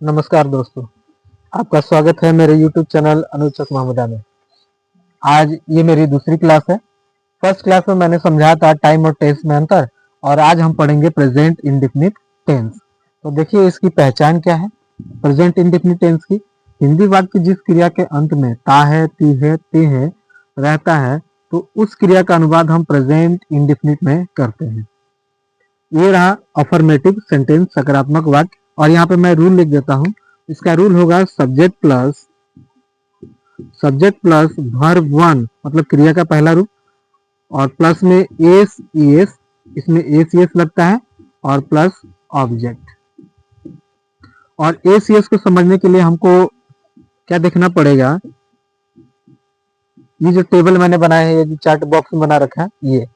नमस्कार दोस्तों, आपका स्वागत है मेरे YouTube चैनल अनुचक महमूदा में। आज ये मेरी दूसरी क्लास है। फर्स्ट क्लास में मैंने समझा था टाइम और टेंस में अंतर, और आज हम पढ़ेंगे प्रेजेंट इंडेफिनिट टेंस। तो देखिए इसकी पहचान क्या है। प्रेजेंट इंडेफिनिट टेंस की हिंदी वाक्य जिस क्रिया के अंत में ता है, ती है, ते है रहता है, तो उस क्रिया का अनुवाद हम प्रेजेंट इंडेफिनिट में करते हैं। ये रहा अफर्मेटिव सेंटेंस, सकारात्मक वाक्य। और यहाँ पे मैं रूल लिख देता हूँ। इसका रूल होगा सब्जेक्ट प्लस वर्ब वन, मतलब क्रिया का पहला रूप, और प्लस में एस ईएस, इसमें एस ईएस लगता है, और प्लस ऑब्जेक्ट। और एस ईएस को समझने के लिए हमको क्या देखना पड़ेगा, ये जो टेबल मैंने बनाया है, ये जो चार्ट बॉक्स में बना रखा है ये,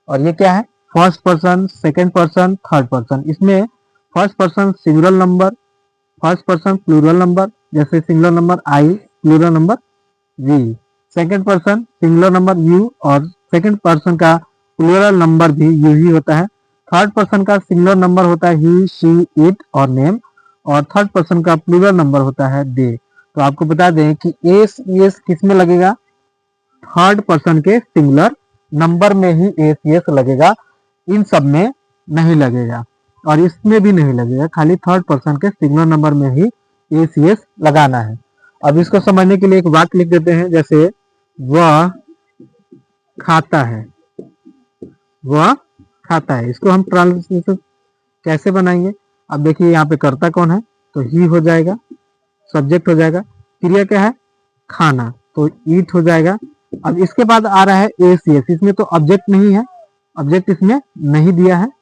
और ये क्या है, first person, second person, third person. इसमें first person singular number, first person plural number, जैसे singular number I, plural number we. Second person singular number you, और सेकेंड पर्सन का प्लूरल नंबर भी यू ही होता है। थर्ड पर्सन का singular number होता है ही, शी, इट और नेम, और थर्ड पर्सन का प्लूरल नंबर होता है दे। तो आपको बता दें कि एस एस किस में लगेगा, थर्ड पर्सन के सिंगुलर नंबर में ही एस एस लगेगा, इन सब में नहीं लगेगा, और इसमें भी नहीं लगेगा, खाली थर्ड पर्सन के सिंगुलर नंबर में ही एस एस लगाना है। अब इसको समझने के लिए एक वाक्य लिख देते हैं, जैसे वह खाता है, वह खाता है। इसको हम ट्रांसलेशन कैसे बनाएंगे। अब देखिए यहाँ पे कर्ता कौन है, तो ही हो जाएगा, सब्जेक्ट हो जाएगा, क्रिया क्या है, खाना, तो ईट हो जाएगा। अब इसके बाद आ रहा है एस एस, इसमें तो ऑब्जेक्ट नहीं है, ऑब्जेक्ट इसमें नहीं दिया है,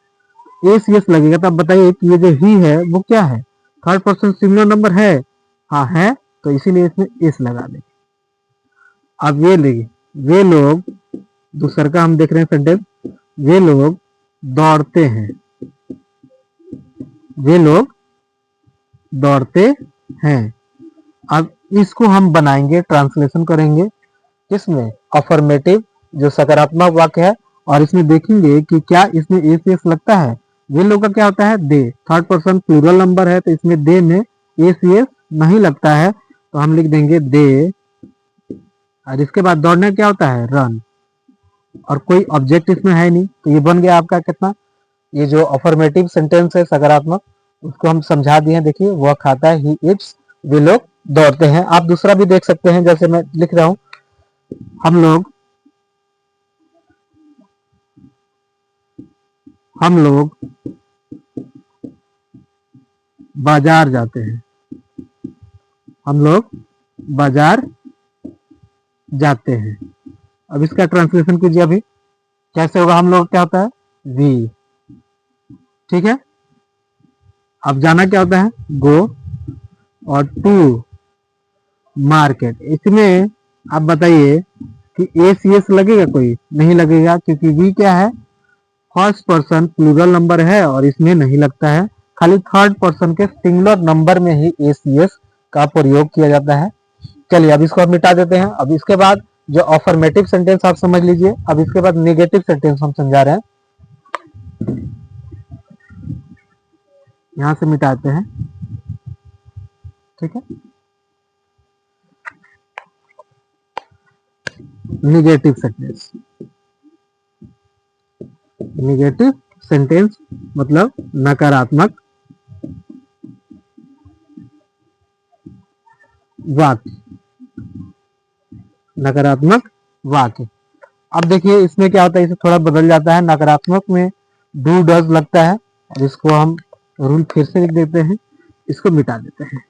एस एस लगेगा। तो अब बताइए कि ये जो ही है वो क्या है, थर्ड पर्सन सिंगुलर नंबर है, हाँ है, तो इसीलिए इसमें एस लगा देंगे। अब ये लेंगे, वे लोग, दूसरा का हम देख रहे हैं सेंटेंस, वे लोग दौड़ते हैं, वे लोग दौड़ते हैं। अब इसको हम बनाएंगे, ट्रांसलेशन करेंगे किसमें, अफर्मेटिव जो सकारात्मक वाक्य है, और इसमें देखेंगे कि क्या इसमें एस एस लगता है। वे लोग का क्या होता है, दे, थर्ड पर्सन प्लूरल नंबर है, तो इसमें दे में एस एस नहीं लगता है, तो हम लिख देंगे दे। और इसके बाद दौड़ने क्या होता है, रन, और कोई ऑब्जेक्ट इसमें है नहीं, तो ये बन गया आपका कितना, ये जो अफर्मेटिव सेंटेंस है सकारात्मक, उसको हम समझा दिए। देखिए वह खाता है, ही इट्स, वे लोग दौड़ते हैं। आप दूसरा भी देख सकते हैं, जैसे मैं लिख रहा हूं, हम लोग बाजार जाते हैं, हम लोग बाजार जाते हैं। अब इसका ट्रांसलेशन कीजिए, अभी कैसे होगा, हम लोग क्या होता है, वी, ठीक है। अब जाना क्या होता है, गो, और टू मार्केट। इसमें आप बताइए कि एस एस लगेगा, कोई नहीं लगेगा, क्योंकि वी क्या है, फर्स्ट पर्सन प्लूरल नंबर है, और इसमें नहीं लगता है, खाली थर्ड पर्सन के सिंगुलर नंबर में ही एस एस का प्रयोग किया जाता है। चलिए अब इसको हम मिटा देते हैं। अब इसके बाद जो अफर्मेटिव सेंटेंस आप समझ लीजिए। अब इसके बाद नेगेटिव सेंटेंस हम समझा रहे हैं, यहां से मिटाते हैं, ठीक है। नेगेटिव सेंटेंस, नेगेटिव सेंटेंस मतलब नकारात्मक वाक्य, नकारात्मक वाक्य। अब देखिए इसमें क्या होता है, इसे थोड़ा बदल जाता है। नकारात्मक में डू डज लगता है, और इसको हम रूल फिर से लिख देते हैं, इसको मिटा देते हैं।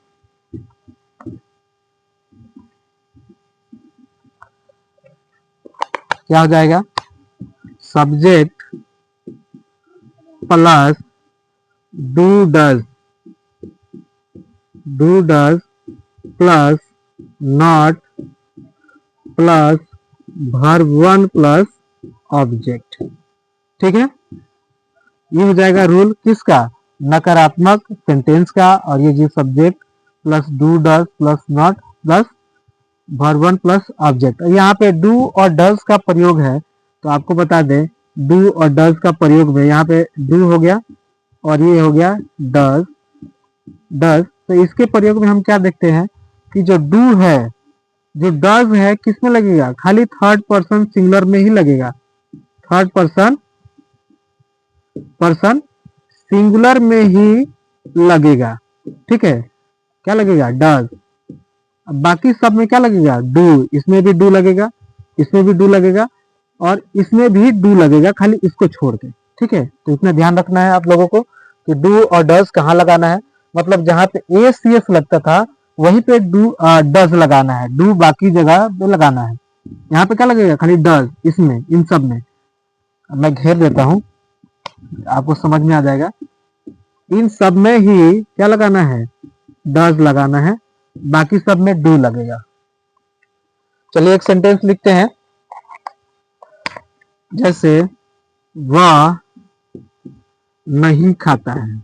क्या हो जाएगा, subject plus do does, do does plus not plus verb one plus object, ठीक है। ये हो जाएगा रूल किसका, नकारात्मक सेंटेंस का। और ये जो subject plus do does plus not plus verb one plus object. यहाँ पे डू और डज का प्रयोग है, तो आपको बता दें डू और डज का प्रयोग में यहाँ पे डू हो गया और ये हो गया डज, डज तो इसके प्रयोग में हम क्या देखते हैं कि जो डू है, जो डज है, किस में लगेगा? खाली थर्ड पर्सन सिंगुलर में ही लगेगा। थर्ड पर्सन सिंगुलर में ही लगेगा। ठीक है, क्या लगेगा? डज। अब बाकी सब में क्या लगेगा? डू। इसमें भी डू लगेगा, इसमें भी डू लगेगा, और इसमें भी डू लगेगा, खाली इसको छोड़ के। ठीक है, तो इतना ध्यान रखना है आप लोगों को कि डू और डज कहाँ लगाना है। मतलब जहां पे ए सी एस लगता था वहीं पे डू डज लगाना है, डू बाकी जगह पे लगाना है। यहाँ पे क्या लगेगा? खाली डज, इसमें, इन सब में। मैं घेर देता हूं, आपको समझ में आ जाएगा। इन सब में ही क्या लगाना है? डज लगाना है, बाकी सब में डू लगेगा। चलिए एक सेंटेंस लिखते हैं, जैसे वह नहीं खाता है,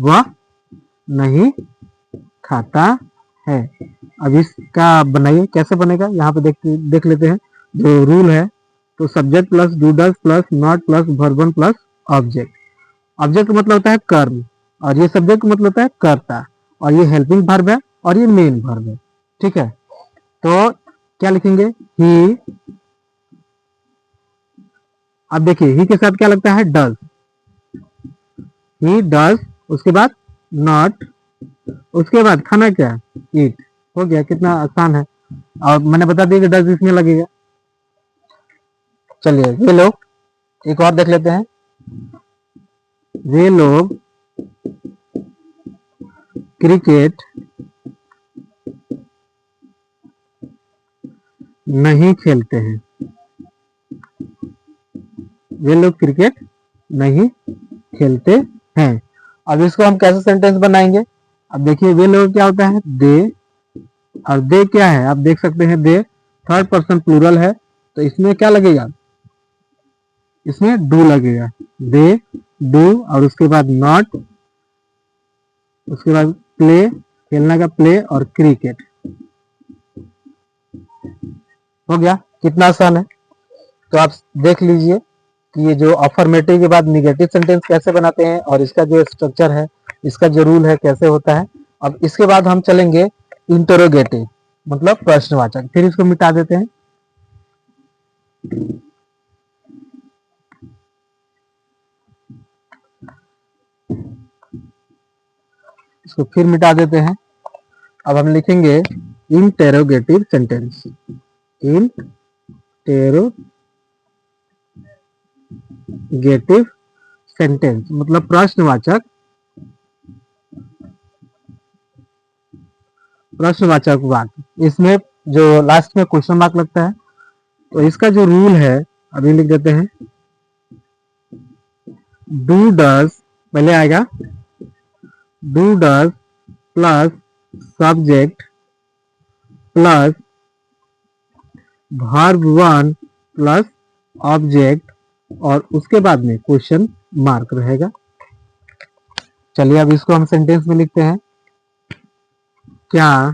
वह नहीं खाता है। अब इसका बनाइए, कैसे बनेगा यहाँ पे देख लेते हैं। जो रूल है, तो subject plus do does plus not plus verb one plus object. Object का मतलब होता है कर्म, और ये सब्जेक्ट का मतलब होता है कर्ता, और ये हेल्पिंग वर्ब है, और ये मेन वर्ब है। ठीक है, तो क्या लिखेंगे? ही। अब देखिए ही के साथ क्या लगता है? डज। ही डज, उसके बाद नॉट, उसके बाद खाना क्या? ईट। हो गया, कितना आसान है। और मैंने बता दिया कि डज इसमें लगेगा। चलिए वे लोग एक और देख लेते हैं। वे लोग क्रिकेट नहीं खेलते हैं, वे लोग क्रिकेट नहीं खेलते हैं। अब इसको हम कैसे सेंटेंस बनाएंगे? अब देखिए वे लोग क्या होता है? दे। और दे क्या है? आप देख सकते हैं, दे थर्ड पर्सन प्लूरल है, तो इसमें क्या लगेगा? इसमें डू लगेगा। दे, डू, और उसके बाद नॉट, उसके बाद प्ले, खेलने का प्ले, और क्रिकेट। हो गया, कितना आसान है। तो आप देख लीजिए कि ये जो अफर्मेटिव के बाद निगेटिव सेंटेंस कैसे बनाते हैं, और इसका जो स्ट्रक्चर है, इसका जो रूल है, कैसे होता है। अब इसके बाद हम चलेंगे इंटरोगेटिव, मतलब प्रश्नवाचक। फिर इसको मिटा देते हैं। इसको फिर मिटा देते हैं। अब हम लिखेंगे इंटेरोगेटिव सेंटेंस। इंटेरोगेटिव सेंटेंस मतलब प्रश्नवाचक, प्रश्नवाचक वाक्य। इसमें जो लास्ट में क्वेश्चन मार्क लगता है, तो इसका जो रूल है अभी लिख देते हैं। डू डज पहले आएगा, do does plus subject plus verb one plus object, और उसके बाद में क्वेश्चन मार्क रहेगा। चलिए अब इसको हम सेंटेंस में लिखते हैं। क्या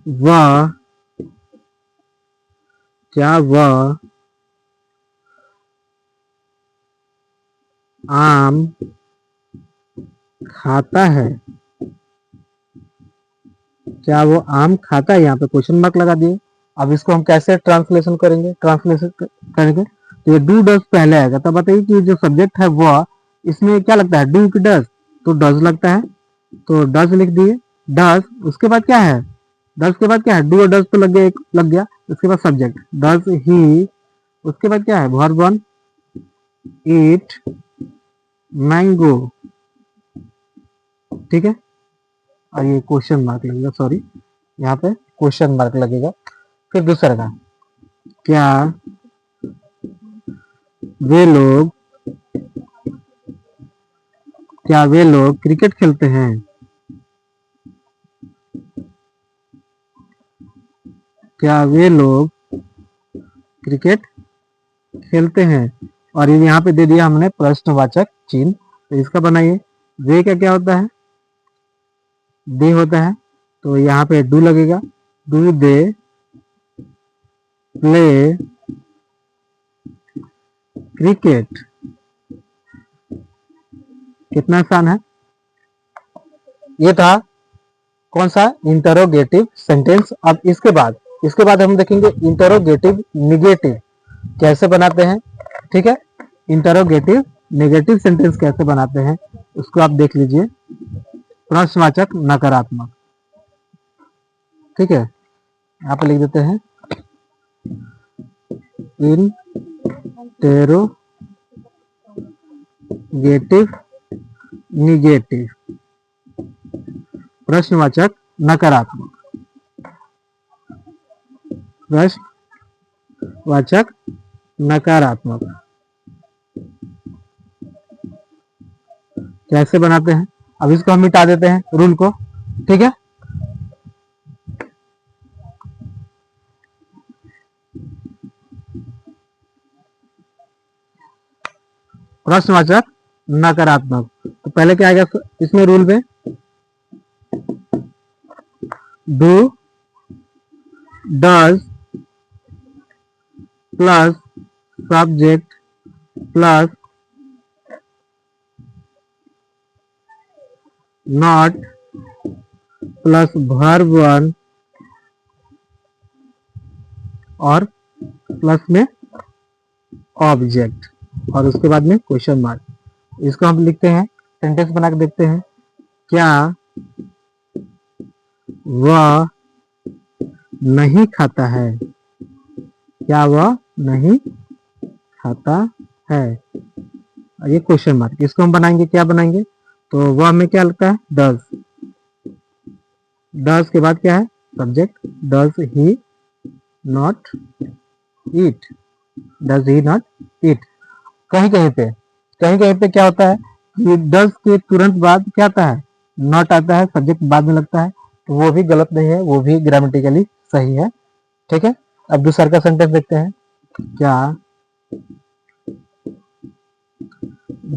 वह आम खाता है? क्या वो आम खाता है? यहाँ पे क्वेश्चन मार्क लगा दिए। अब इसको हम कैसे ट्रांसलेशन करेंगे? तो ये डू डज पहले आएगा, तब बताइए कि जो सब्जेक्ट है वह, इसमें क्या लगता है? डू की डज, तो डज लगता है, तो डज लिख दिए। डज, उसके बाद क्या है? डज के बाद क्या है? डू और डज तो लग गया, एक लग गया। उसके बाद सब्जेक्ट डज ही, उसके बाद क्या है? वर्ब वन, ईट मैंगो। ठीक है, और ये क्वेश्चन मार्क लगेगा, सॉरी यहाँ पे क्वेश्चन मार्क लगेगा। फिर दूसरा का, क्या वे लोग क्रिकेट खेलते हैं? क्या वे लोग क्रिकेट खेलते हैं? और ये यहाँ पे दे दिया हमने प्रश्नवाचक चिन्ह, तो इसका बनाइए। वे का क्या होता है? दे होता है, तो यहाँ पे डू लगेगा। Do they play cricket? कितना आसान है। ये था कौन सा, इंटरोगेटिव सेंटेंस। अब इसके बाद हम देखेंगे इंटरोगेटिव निगेटिव कैसे बनाते हैं। ठीक है, इंटरोगेटिव नेगेटिव सेंटेंस कैसे बनाते हैं उसको आप देख लीजिए। प्रश्नवाचक नकारात्मक, ठीक है, यहाँ पे लिख देते हैं इंटेरोगेटिव निगेटिव, प्रश्नवाचक नकारात्मक, प्रश्नवाचक नकारात्मक कैसे बनाते हैं। अब इसको हम मिटा देते हैं रूल को। ठीक है, प्रश्नवाचक नकारात्मक, तो पहले क्या आएगा इसमें रूल में, do does plus subject plus not plus verb one और प्लस में ऑब्जेक्ट और उसके बाद में क्वेश्चन मार्क। इसको हम लिखते हैं, सेंटेंस बना के देखते हैं। क्या वह नहीं खाता है, क्या वह नहीं खाता है, ये क्वेश्चन मार्क। इसको हम बनाएंगे, क्या बनाएंगे, तो वह में क्या लगता है, डज, डज के बाद क्या है subject, does he not eat, does he not eat. कहीं कहीं पे क्या होता है कि डज के तुरंत बाद क्या आता है, नॉट आता है, सब्जेक्ट बाद में लगता है, तो वो भी गलत नहीं है, वो भी ग्रामेटिकली सही है। ठीक है, अब दूसरा का सेंटेंस देखते हैं। क्या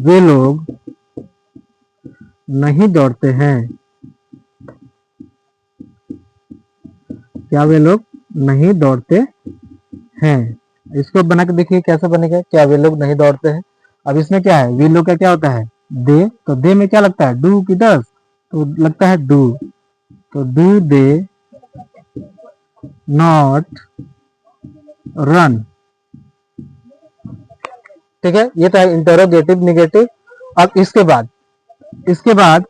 वे लोग नहीं दौड़ते हैं, क्या वे लोग नहीं दौड़ते हैं। इसको बना के देखिए कैसे बनेगा, क्या वे लोग नहीं दौड़ते हैं। अब इसमें क्या है, वे लोग का क्या होता है, दे, तो दे में क्या लगता है, डू की डज, तो लगता है डू, तो डू दे नॉट रन। ठीक है, ये तो है इंटरोगेटिव निगेटिव। अब इसके बाद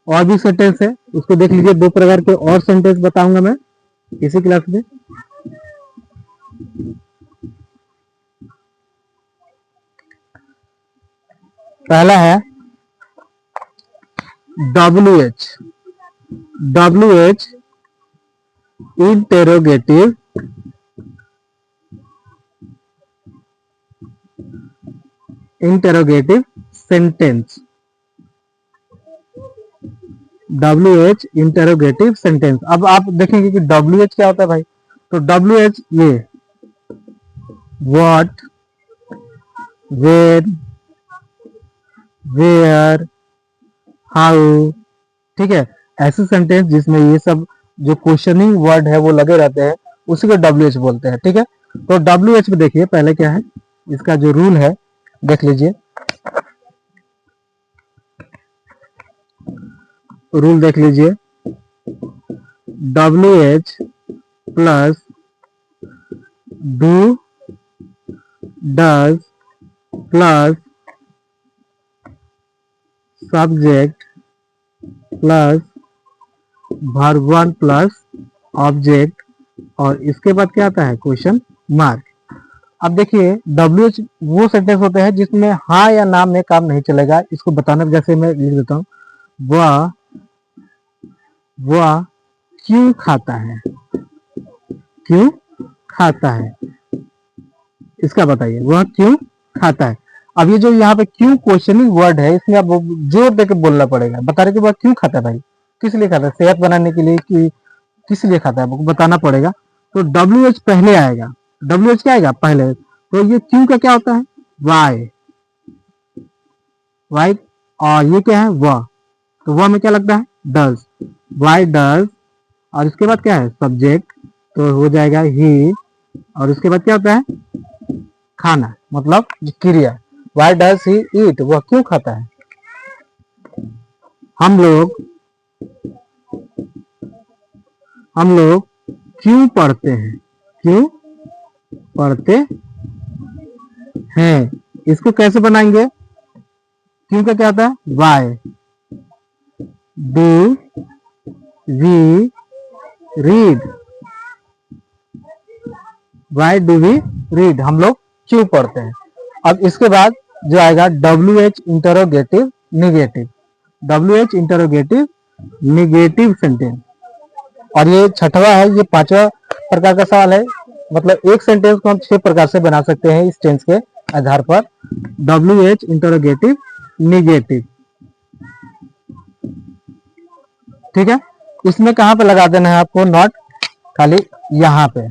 और भी सेंटेंस है, उसको देख लीजिए। दो प्रकार के और सेंटेंस बताऊंगा मैं इसी क्लास में। पहला है WH, WH interrogative sentence, WH interrogative sentence. अब आप देखेंगे कि WH क्या होता है भाई, तो WH ये व्हाट, वेन, वेयर, हाउ। ठीक है, ऐसे सेंटेंस जिसमें ये सब जो क्वेश्चनिंग वर्ड है वो लगे रहते हैं उसी को WH बोलते हैं। ठीक है, तो WH में देखिए पहले क्या है, इसका जो रूल है देख लीजिए। रूल देख लीजिए, WH plus do does plus subject plus verb one plus object और इसके बाद क्या आता है, क्वेश्चन मार्क। अब देखिए WH वो सेंटेंस होते हैं जिसमें हाँ या ना में काम नहीं चलेगा। इसको बताने जैसे मैं लिख देता हूँ, वह क्यों खाता है, क्यों खाता है, इसका बताइए, वह क्यों खाता है। अब ये जो यहाँ पे क्यों क्वेश्चनिंग वर्ड है, इसमें आप जोर देकर बोलना पड़ेगा, बता रहे कि वह क्यों खाता है भाई, किस लिए खाता है, सेहत बनाने के लिए कि किस लिए खाता है, वो बताना पड़ेगा। तो WH पहले आएगा, WH क्या आएगा पहले, तो ये क्यों का क्या होता है, वाई, वाई, और ये क्या है वह, तो वह में क्या लगता है, डज, वाई डज, और इसके बाद क्या है सब्जेक्ट, तो हो जाएगा ही, और उसके बाद क्या होता है खाना, मतलब क्रिया, वाई डज ही ईट, वह क्यों खाता है। हम लोग हम लोग क्यों पढ़ते हैं, क्यों पढ़ते हैं। इसको कैसे बनाएंगे, क्यों का क्या होता है, why do we read, why do we read, हम लोग क्यों पढ़ते हैं। अब इसके बाद जो आएगा W H interrogative negative, W H interrogative negative sentence. और ये छठवा है, ये पांचवा प्रकार का सवाल है। मतलब एक सेंटेंस को हम 6 प्रकार से बना सकते हैं इस टेंस के आधार पर। डब्ल्यू एच इंटरोगेटिव निगेटिव, ठीक है। इसमें कहां पे लगा देना है आपको, नॉट, खाली यहाँ पे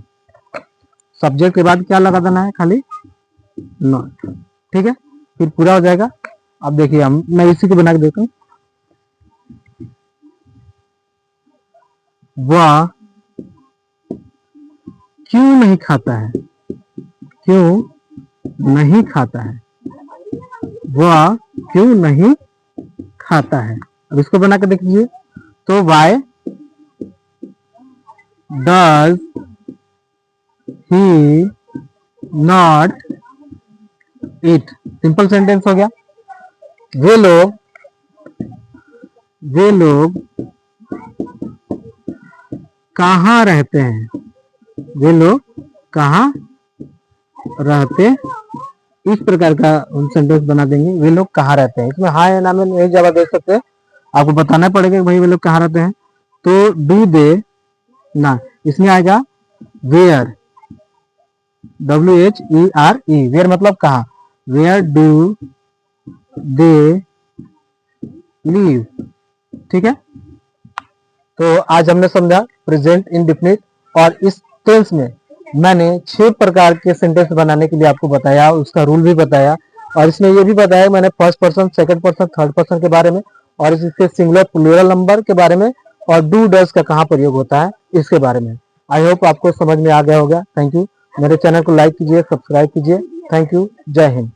सब्जेक्ट के बाद क्या लगा देना है, खाली नॉट, ठीक है। फिर पूरा हो जाएगा। अब देखिए मैं इसी को बना के देता हूँ। वह क्यों नहीं खाता है, क्यों नहीं खाता है, वह क्यों नहीं खाता है। अब इसको बना के देख लीजिए। तो why does he not eat, simple sentence हो गया। वे लोग कहाँ रहते हैं, वे लोग कहाँ रहते, इस प्रकार का सेंटेंस बना देंगे। वे लोग कहाँ रहते हैं, इसमें हाँ या ना में नहीं जवाब दे सकते, आपको बताना पड़ेगा कि भाई वे लोग कहाँ रहते हैं। तो डू दे ना, इसमें आएगा where, W H E R E, where मतलब कहाँ, वेयर डू दे लीव, ठीक है। तो आज हमने समझा प्रेजेंट इंडेफिनिट, और इस टेंस में मैंने 6 प्रकार के सेंटेंस बनाने के लिए आपको बताया, उसका रूल भी बताया, और इसमें ये भी बताया मैंने first person, second person, third person के बारे में, और इसके सिंगुलर प्लूरल नंबर के बारे में, और डू डज का कहाँ प्रयोग होता है इसके बारे में। आई होप आपको समझ में आ गया होगा। Thank you. मेरे चैनल को लाइक कीजिए, सब्सक्राइब कीजिए। Thank you. जय हिंद।